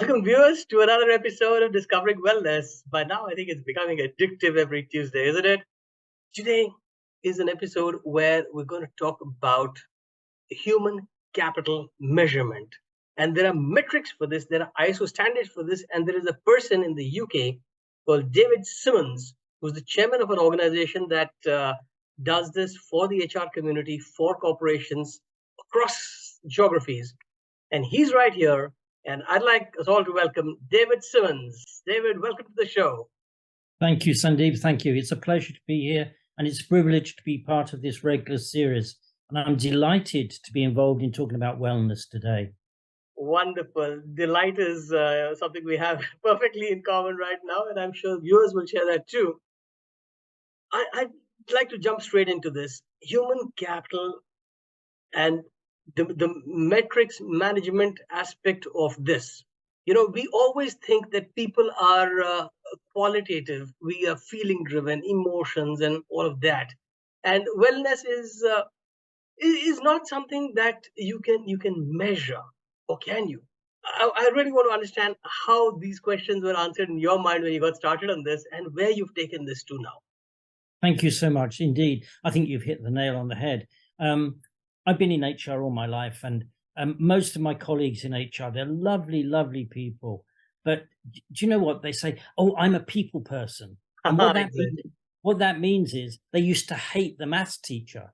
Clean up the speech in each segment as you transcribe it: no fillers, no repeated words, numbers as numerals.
Welcome, viewers, to another episode of Discovering Wellness. By now, I think it's becoming addictive every Tuesday, isn't it? Today is an episode where we're going to talk about human capital measurement. And there are metrics for this, there are ISO standards for this, and there is a person in the UK called David Simmonds, who's the chairman of an organization that does this for the HR community, for corporations across geographies. And he's right here. And I'd like us all to welcome David Simmonds. David, welcome to the show. Thank you, Sandeep. Thank you. It's a pleasure to be here, and it's a privilege to be part of this regular series. And I'm delighted to be involved in talking about wellness today. Wonderful. Delight is something we have perfectly in common right now, and I'm sure viewers will share that too. I'd like to jump straight into this. Human capital and the metrics management aspect of this. You know, we always think that people are qualitative. We are feeling driven, emotions and all of that. And wellness is not something that you can measure, or can you? I really want to understand how these questions were answered in your mind when you got started on this, and where you've taken this to now. Thank you so much indeed. I think you've hit the nail on the head. I've been in HR all my life, and most of my colleagues in HR, they're lovely, lovely people. But do you know what they say? Oh, I'm a people person. And what that means is they used to hate the maths teacher.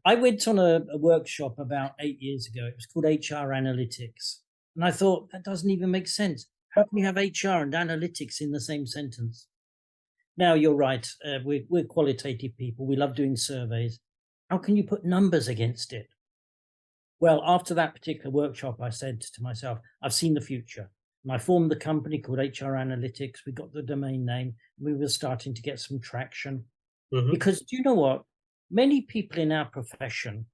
I went on a workshop about 8 years ago. It was called HR Analytics. And I thought, that doesn't even make sense. How can you have HR and analytics in the same sentence? Now, you're right. We're qualitative people. We love doing surveys. How can you put numbers against it? Well, after that particular workshop, I said to myself, I've seen the future. And I formed the company called HR Analytics. We got the domain name. We were starting to get some traction. Mm-hmm. Because do you know what? Many people in our profession,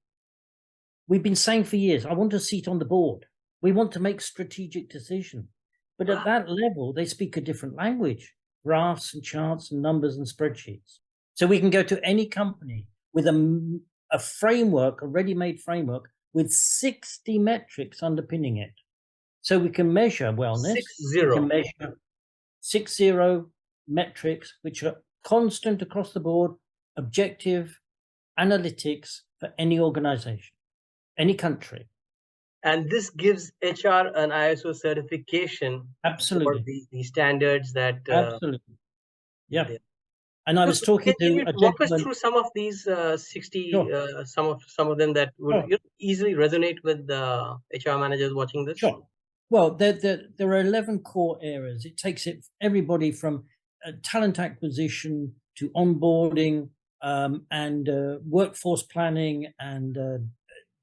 we've been saying for years, I want a seat on the board. We want to make strategic decisions. But at that level, they speak a different language. Graphs and charts and numbers and spreadsheets. So we can go to any company with a framework, a ready-made framework with 60 metrics underpinning it. So we can measure wellness. 60. We can measure 60 metrics, which are constant across the board, objective analytics for any organization, any country. And this gives HR an ISO certification. Absolutely. For the standards that. Absolutely. Yeah. And I was talking to a walk us through some of these 60, sure. Some of them that would easily resonate with HR managers watching this. Sure. Well, there are 11 core areas. It takes everybody from talent acquisition to onboarding and workforce planning and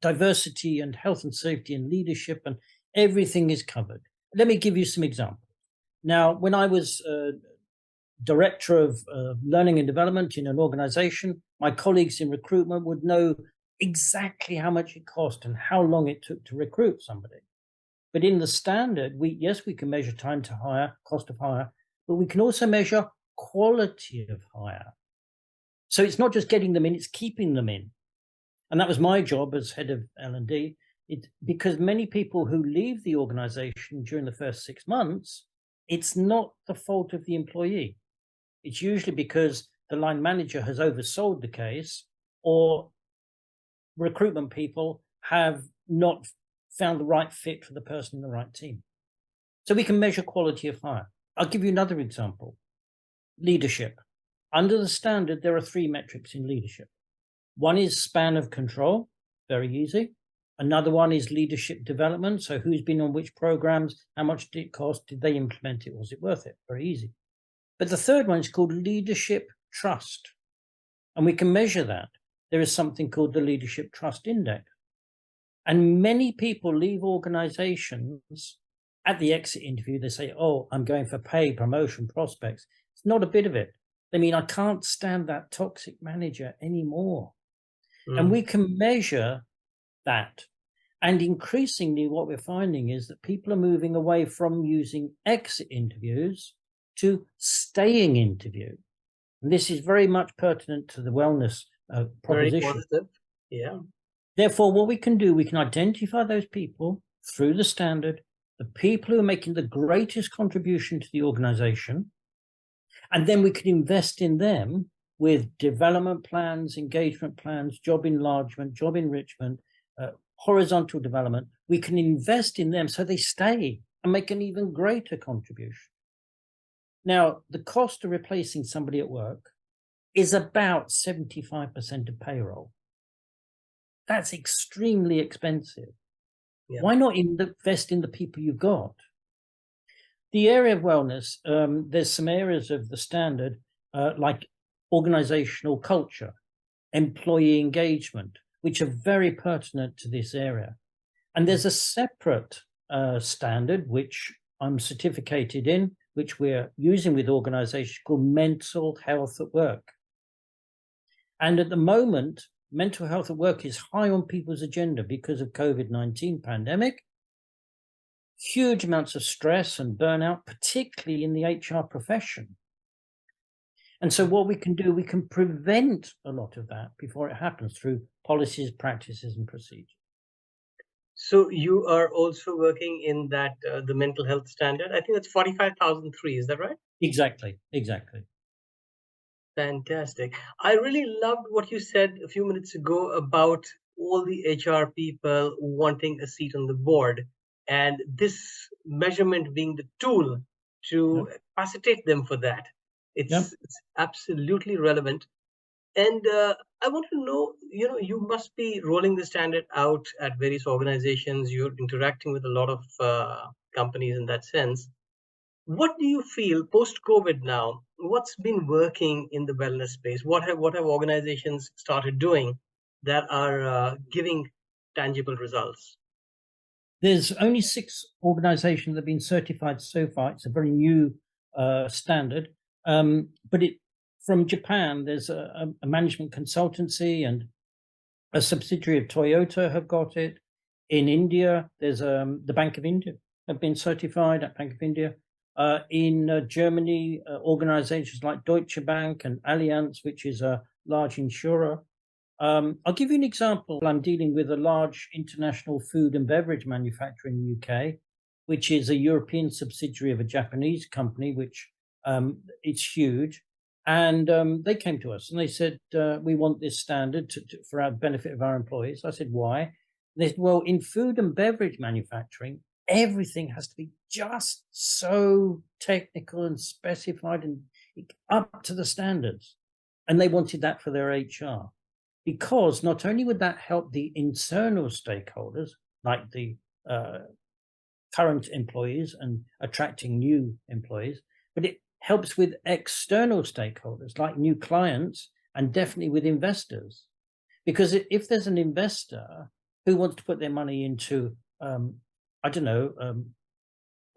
diversity and health and safety and leadership, and everything is covered. Let me give you some examples. Now, when I was director of learning and development in an organization, my colleagues in recruitment would know exactly how much it cost and how long it took to recruit somebody. But in the standard, we can measure time to hire, cost of hire, but we can also measure quality of hire. So it's not just getting them in, it's keeping them in. And that was my job as head of L&D, because many people who leave the organization during the first 6 months, it's not the fault of the employee. It's usually because the line manager has oversold the case, or recruitment people have not found the right fit for the person in the right team. So we can measure quality of hire. I'll give you another example. Leadership. Under the standard, there are 3 metrics in leadership. One is span of control, very easy. Another one is leadership development. So who's been on which programs, how much did it cost, did they implement it, was it worth it? Very easy. But the third one is called leadership trust. And we can measure that. There is something called the Leadership Trust Index. And many people leave organizations at the exit interview. They say, oh, I'm going for pay, promotion, prospects. It's not a bit of it. They mean, I can't stand that toxic manager anymore. And we can measure that. And increasingly what we're finding is that people are moving away from using exit interviews to staying interview. And this is very much pertinent to the wellness proposition. Very positive. Yeah. Therefore, what we can do, we can identify those people through the standard, the people who are making the greatest contribution to the organization, and then we can invest in them with development plans, engagement plans, job enlargement, job enrichment, horizontal development. We can invest in them so they stay and make an even greater contribution. Now, the cost of replacing somebody at work is about 75% of payroll. That's extremely expensive. Yeah. Why not invest in the people you've got? The area of wellness, there's some areas of the standard, like organizational culture, employee engagement, which are very pertinent to this area. And there's a separate standard, which I'm certificated in, which we're using with organizations, called mental health at work. And at the moment, mental health at work is high on people's agenda because of COVID-19 pandemic. Huge amounts of stress and burnout, particularly in the HR profession. And so what we can do, we can prevent a lot of that before it happens through policies, practices, and procedures. So you are also working in that, the mental health standard. I think that's 45,003, is that right? Exactly. Fantastic. I really loved what you said a few minutes ago about all the HR people wanting a seat on the board, and this measurement being the tool to capacitate them for that. It's absolutely relevant. And I want to know, you must be rolling the standard out at various organizations. You're interacting with a lot of companies in that sense. What do you feel post-COVID now? What's been working in the wellness space? What have organizations started doing that are giving tangible results? There's only 6 organizations that have been certified so far. It's a very new standard. But from Japan, there's a management consultancy and a subsidiary of Toyota have got it. In India, there's the Bank of India have been certified at Bank of India. In Germany, organizations like Deutsche Bank and Allianz, which is a large insurer. I'll give you an example. I'm dealing with a large international food and beverage manufacturer in the UK, which is a European subsidiary of a Japanese company, which it's huge. And they came to us and they said, we want this standard for our benefit of our employees. I said, why? They said, well, in food and beverage manufacturing, everything has to be just so technical and specified and up to the standards. And they wanted that for their HR, because not only would that help the internal stakeholders, like the current employees and attracting new employees, but it helps with external stakeholders, like new clients, and definitely with investors. Because if there's an investor who wants to put their money into I don't know,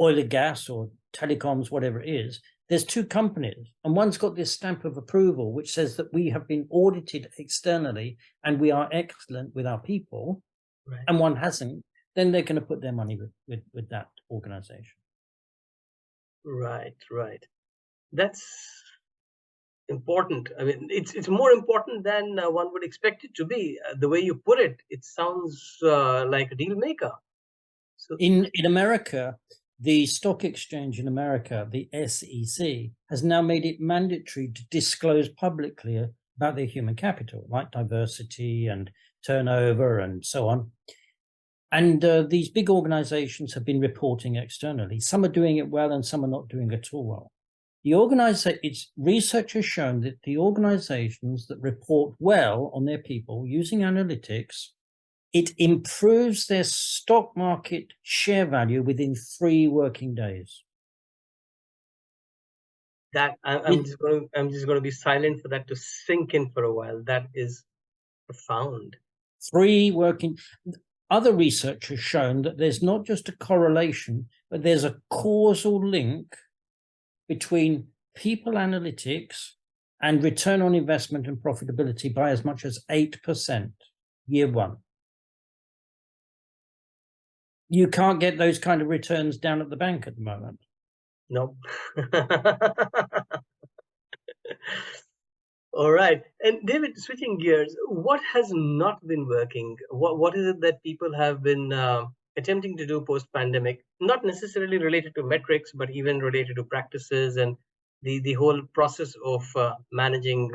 oil and gas or telecoms, whatever it is, there's 2 companies, and one's got this stamp of approval, which says that we have been audited externally and we are excellent with our people, right. And one hasn't, then they're going to put their money with that organization. Right. That's important. I mean, it's more important than one would expect it to be. The way you put it, it sounds like a deal maker. So in America, the stock exchange in America, the SEC, has now made it mandatory to disclose publicly about their human capital, like diversity and turnover and so on. And these big organizations have been reporting externally. Some are doing it well and some are not doing it at all well. Research has shown that the organizations that report well on their people using analytics, it improves their stock market share value within 3 working days. That I'm just going to be silent for that to sink in for a while. That is profound. 3 working. Other research has shown that there's not just a correlation, but there's a causal link between people analytics and return on investment and profitability by as much as 8% year 1. You can't get those kind of returns down at the bank at the moment. No. All right. And David, switching gears, what has not been working? What is it that people have been attempting to do post-pandemic, not necessarily related to metrics, but even related to practices and the whole process of managing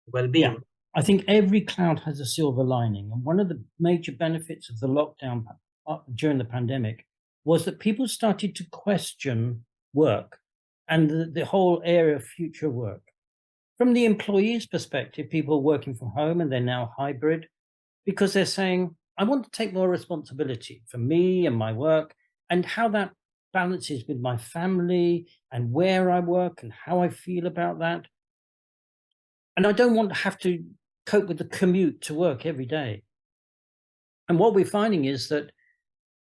well-being? Yeah, I think every cloud has a silver lining. And one of the major benefits of the lockdown during the pandemic was that people started to question work and the whole area of future work. From the employee's perspective, people are working from home and they're now hybrid because they're saying, I want to take more responsibility for me and my work and how that balances with my family and where I work and how I feel about that. And I don't want to have to cope with the commute to work every day. And what we're finding is that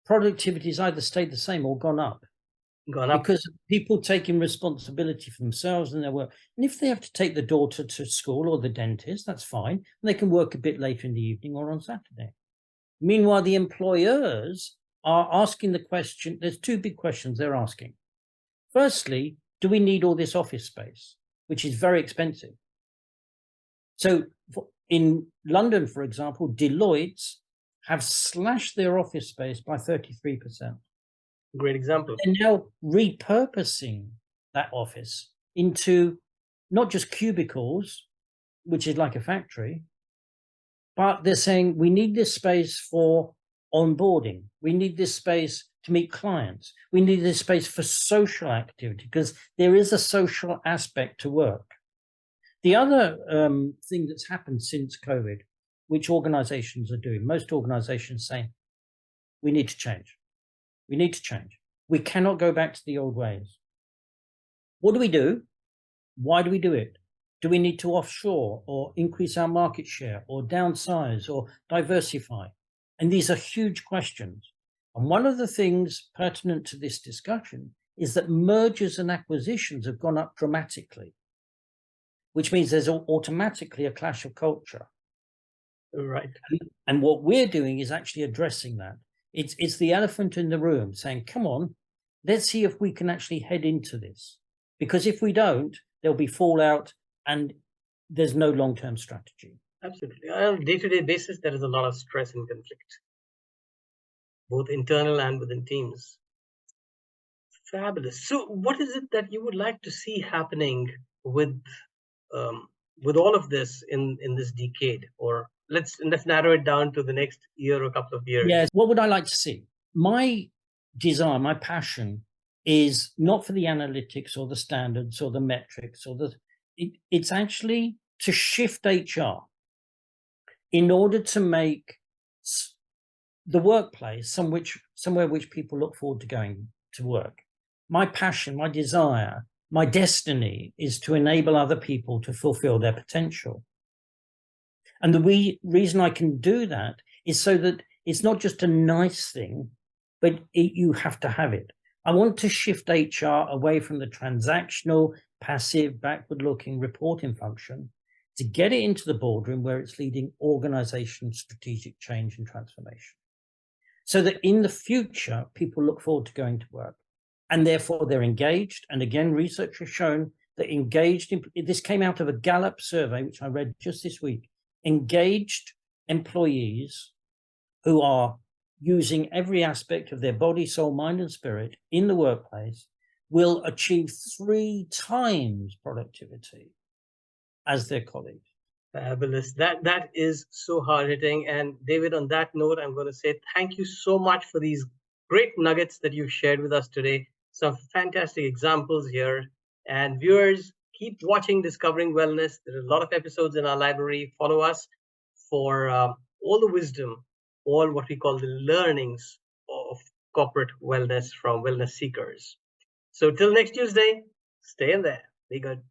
productivity has either stayed the same or gone up Gone up. because of people taking responsibility for themselves and their work. And if they have to take the daughter to school or the dentist, that's fine. And they can work a bit later in the evening or on Saturday. Meanwhile, the employers are asking the question. There's two big questions they're asking. Firstly, do we need all this office space, which is very expensive? So in London, for example, Deloitte's have slashed their office space by 33%. Great example. They're now repurposing that office into not just cubicles, which is like a factory, but they're saying we need this space for onboarding. We need this space to meet clients. We need this space for social activity because there is a social aspect to work. The other thing that's happened since COVID, which organizations are doing, most organizations saying, we need to change. We need to change. We cannot go back to the old ways. What do we do? Why do we do it? Do we need to offshore or increase our market share or downsize or diversify? And these are huge questions. And one of the things pertinent to this discussion is that mergers and acquisitions have gone up dramatically, which means there's automatically a clash of culture. Right. And what we're doing is actually addressing that. It's the elephant in the room saying, come on, let's see if we can actually head into this. Because if we don't, there'll be fallout and there's no long-term strategy. Absolutely. On a day-to-day basis, there is a lot of stress and conflict, both internal and within teams. Fabulous. So what is it that you would like to see happening with all of this in this decade? Or let's narrow it down to the next year or a couple of years. Yes. What would I like to see? My desire, my passion is not for the analytics or the standards or the metrics or it's actually to shift HR in order to make the workplace somewhere which people look forward to going to work. My passion, my desire, my destiny is to enable other people to fulfill their potential. And the reason I can do that is so that it's not just a nice thing, but you have to have it. I want to shift HR away from the transactional, passive, backward-looking reporting function to get it into the boardroom where it's leading organization strategic change and transformation. So that in the future, people look forward to going to work and therefore they're engaged. And again, research has shown that this came out of a Gallup survey, which I read just this week, engaged employees who are using every aspect of their body, soul, mind, and spirit in the workplace will achieve 3 times productivity as their colleagues. Fabulous. That is so hard-hitting. And David, on that note, I'm going to say thank you so much for these great nuggets that you've shared with us today. Some fantastic examples here. And viewers, keep watching Discovering Wellness. There are a lot of episodes in our library. Follow us for all the wisdom, all what we call the learnings of corporate wellness from wellness seekers. So till next Tuesday, stay in there. Be good.